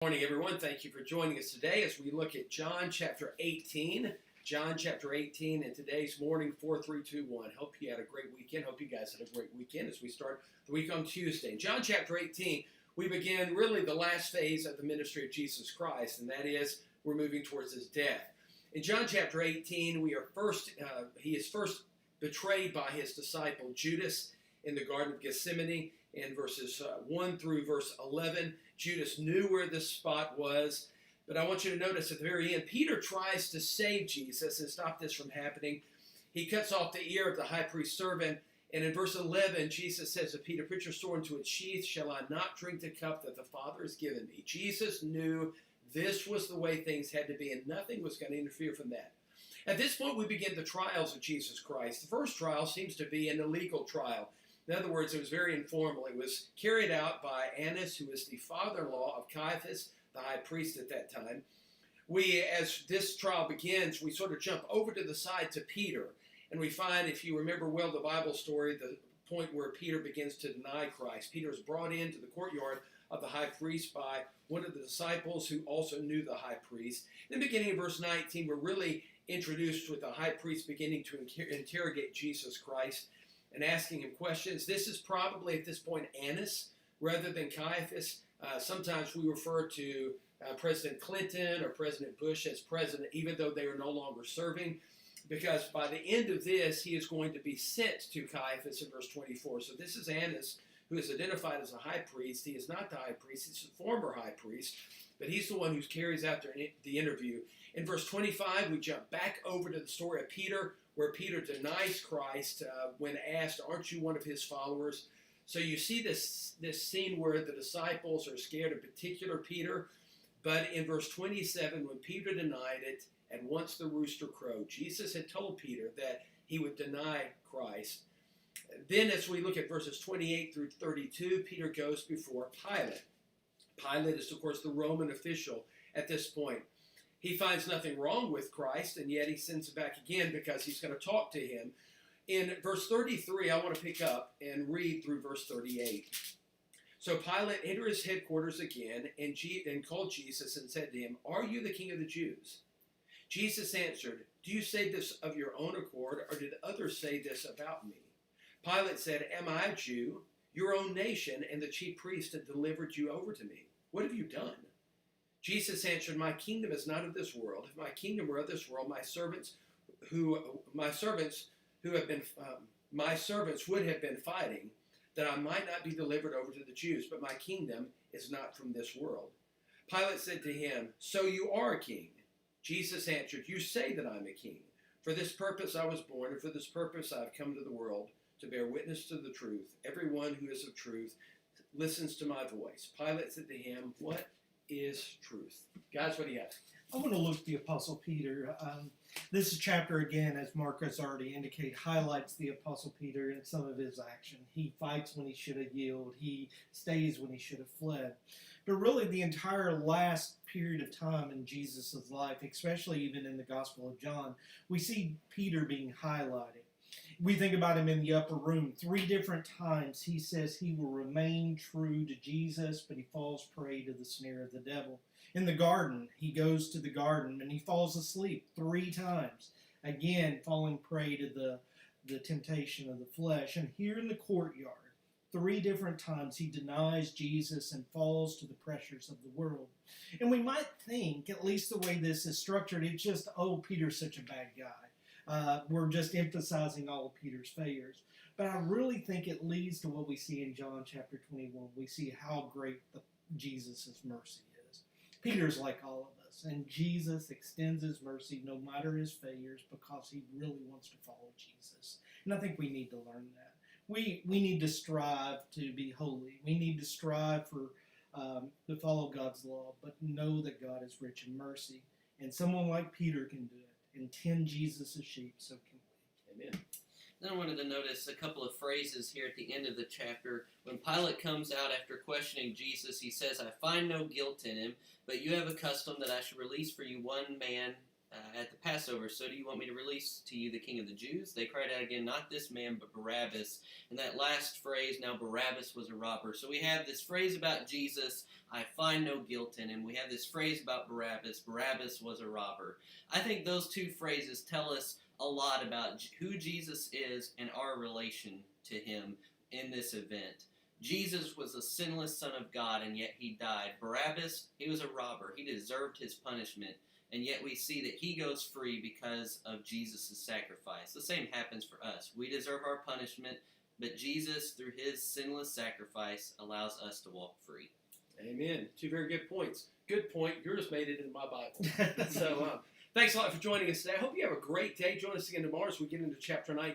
Morning, everyone. Thank you for joining us today as we look at John chapter 18. John chapter 18, and today's morning, 4-3-2-1. Hope you had a great weekend. Hope you guys had a great weekend as we start the week on Tuesday. In John chapter 18, we begin really the last phase of the ministry of Jesus Christ, and that is we're moving towards his death. In John chapter 18, he is first betrayed by his disciple Judas in the Garden of Gethsemane. In verses 1 through verse 11, Judas knew where this spot was. But I want you to notice at the very end, Peter tries to save Jesus and stop this from happening. He cuts off the ear of the high priest's servant. And in verse 11, Jesus says to Peter, "Put your sword into its sheath. Shall I not drink the cup that the Father has given me?" Jesus knew this was the way things had to be, and nothing was going to interfere from that. At this point, we begin the trials of Jesus Christ. The first trial seems to be an illegal trial. In other words, it was very informal. It was carried out by Annas, who was the father-in-law of Caiaphas, the high priest at that time. As this trial begins, we sort of jump over to the side to Peter. And we find, if you remember well the Bible story, the point where Peter begins to deny Christ. Peter is brought into the courtyard of the high priest by one of the disciples who also knew the high priest. In the beginning of verse 19, we're really introduced with the high priest beginning to interrogate Jesus Christ and asking him questions. This is probably at this point Annas rather than Caiaphas. Sometimes we refer to President Clinton or President Bush as president, even though they are no longer serving, because by the end of this, he is going to be sent to Caiaphas in verse 24. So this is Annas, who is identified as a high priest. He is not the high priest, he's a former high priest, but he's the one who carries out the interview. In verse 25, we jump back over to the story of Peter, where Peter denies Christ when asked, "Aren't you one of his followers?" So you see this scene where the disciples are scared, in particular Peter. But in verse 27, when Peter denied it, and once the rooster crowed, Jesus had told Peter that he would deny Christ. Then as we look at verses 28 through 32, Peter goes before Pilate. Pilate is, of course, the Roman official at this point. He finds nothing wrong with Christ, and yet he sends him back again because he's going to talk to him. In verse 33, I want to pick up and read through verse 38. So Pilate entered his headquarters again and called Jesus and said to him, "Are you the king of the Jews?" Jesus answered, "Do you say this of your own accord, or did others say this about me?" Pilate said, "Am I a Jew? Your own nation and the chief priest have delivered you over to me. What have you done?" Jesus answered, "My kingdom is not of this world. If my kingdom were of this world, my servants would have been fighting, that I might not be delivered over to the Jews, but my kingdom is not from this world." Pilate said to him, "So you are a king?" Jesus answered, "You say that I am a king. For this purpose I was born, and for this purpose I have come to the world, to bear witness to the truth. Everyone who is of truth listens to my voice." Pilate said to him, "What is truth?" Guys, what do you have? I want to look at the Apostle Peter. This chapter, again, as Mark has already indicated, highlights the Apostle Peter and some of his action. He fights when he should have yielded. He stays when he should have fled. But really, the entire last period of time in Jesus' life, especially even in the Gospel of John, we see Peter being highlighted. We think about him in the upper room. 3 different times he says he will remain true to Jesus, but he falls prey to the snare of the devil. In the garden, he goes to the garden and he falls asleep 3 times. Again, falling prey to the temptation of the flesh. And here in the courtyard, 3 different times he denies Jesus and falls to the pressures of the world. And we might think, at least the way this is structured, it's just, oh, Peter's such a bad guy. We're just emphasizing all of Peter's failures. But I really think it leads to what we see in John chapter 21. We see how great Jesus' mercy is. Peter's like all of us, and Jesus extends his mercy no matter his failures because he really wants to follow Jesus. And I think we need to learn that. We need to strive to be holy. We need to strive for to follow God's law, but know that God is rich in mercy. And someone like Peter can do it. And tend Jesus' sheep, so can we. Amen. Then I wanted to notice a couple of phrases here at the end of the chapter. When Pilate comes out after questioning Jesus, he says, "I find no guilt in him, but you have a custom that I should release for you one man at the Passover, "So do you want me to release to you the king of the Jews?" They cried out again, "Not this man, but Barabbas." And that last phrase, "Now Barabbas was a robber." So we have this phrase about Jesus, "I find no guilt in him." We have this phrase about Barabbas, "Barabbas was a robber." I think those two phrases tell us a lot about who Jesus is and our relation to him in this event. Jesus was a sinless Son of God, and yet he died. Barabbas, he was a robber. He deserved his punishment. And yet we see that he goes free because of Jesus' sacrifice. The same happens for us. We deserve our punishment, but Jesus, through his sinless sacrifice, allows us to walk free. Amen. Two very good points. Good point. Yours made it in my Bible. So thanks a lot for joining us today. I hope you have a great day. Join us again tomorrow as we get into chapter 19.